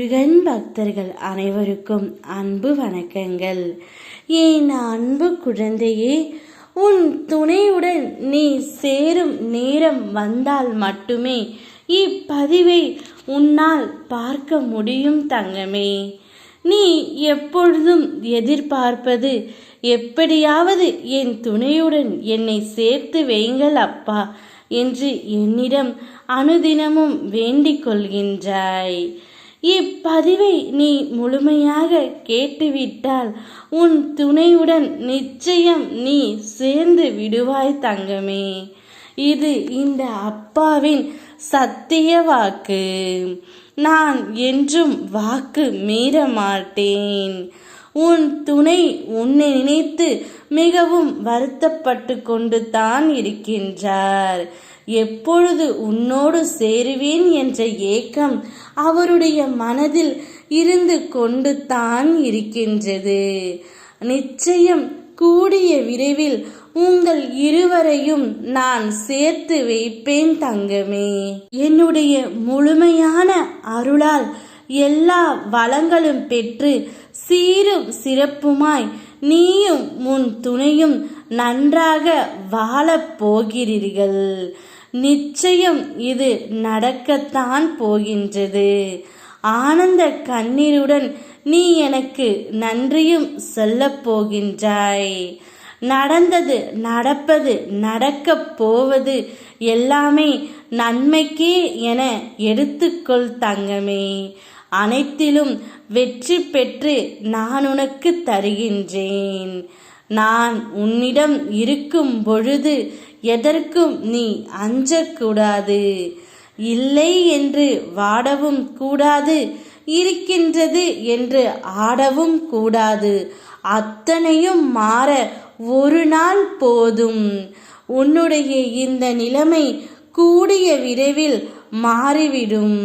முருகன் பக்தர்கள் அனைவருக்கும் அன்பு வணக்கங்கள். என் அன்பு குழந்தையே, உன் துணையுடன் நீ சேரும் நேரம் வந்தால் மட்டுமே இப்பதிவை உன்னால் பார்க்க முடியும் தங்கமே. நீ எப்பொழுதும் எதிர்பார்ப்பது, எப்படியாவது என் துணையுடன் என்னை சேர்த்து வைங்கள் அப்பா என்று என்னிடம் அனுதினமும் வேண்டிக் கொள்கின்றாய். இப்பதிவை நீ முழுமையாக கேட்டுவிட்டால் உன் துணையுடன் நிச்சயம் நீ சேர்ந்து விடுவாய் தங்கமே. இது இந்த அப்பாவின் சத்திய வாக்கு. நான் என்றும் வாக்கு மீற மாட்டேன். உன் துணை உன்னை நினைத்து மிகவும் வருத்தப்பட்டு கொண்டு தான் இருக்கின்றார். எப்பொழுது உன்னோடு சேருவேன் என்ற ஏக்கம் அவருடைய மனதில் இருந்து கொண்டு தான் இருக்கின்றது. நிச்சயம் கூடிய விரைவில் உங்கள் இருவரையும் நான் சேர்த்து வைப்பேன் தங்கமே. என்னுடைய முழுமையான அருளால் எல்லா வளங்களும் பெற்று சீரும் சிறப்புமாய் நீயும் உன் துணையும் நன்றாக வாழப் போகிறீர்கள். நிச்சயம் இது நடக்கத்தான் போகின்றது. ஆனந்த கண்ணீருடன் நீ எனக்கு நன்றியும் சொல்லப் போகின்றாய். நடந்தது, நடப்பது, நடக்கப் போவது எல்லாமே நன்மைக்கே என எடுத்துக்கொள் தங்கமே. அனைத்திலும் வெற்றி பெற்று நான் உனக்கு தருகின்றேன். நான் உன்னிடம் இருக்கும் பொழுது எதற்கும் நீ அஞ்சக்கூடாது. இல்லை என்று வாடவும் கூடாது, இருக்கின்றது என்று ஆடவும் கூடாது. அத்தனையும் மாற ஒரு நாள் போதும். உன்னுடைய இந்த நிலைமை கூடிய விரைவில் மாறிவிடும்.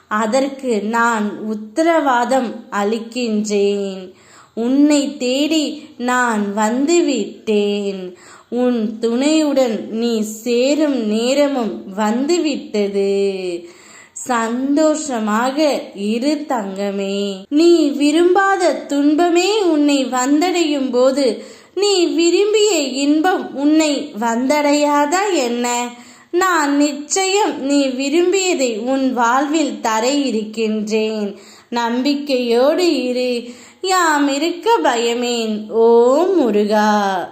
அதற்கு நான் உத்தரவாதம் அளிக்கின்றேன். உன்னை தேடி நான் வந்துவிட்டேன். உன் துணையுடன் நீ சேரும் நேரமும் வந்துவிட்டது. சந்தோஷமாக இரு தங்கமே. நீ விரும்பாத துன்பமே உன்னை வந்தடையும் போது நீ விரும்பிய இன்பம் உன்னை வந்தடையாதா என்ன? நான் நிச்சயம் நீ விரும்பியதை உன் வாழ்வில் தர இருக்கின்றேன். நம்பிக்கையோடு இரு. யாம் இருக்க பயமேன். ஓம் முருகா.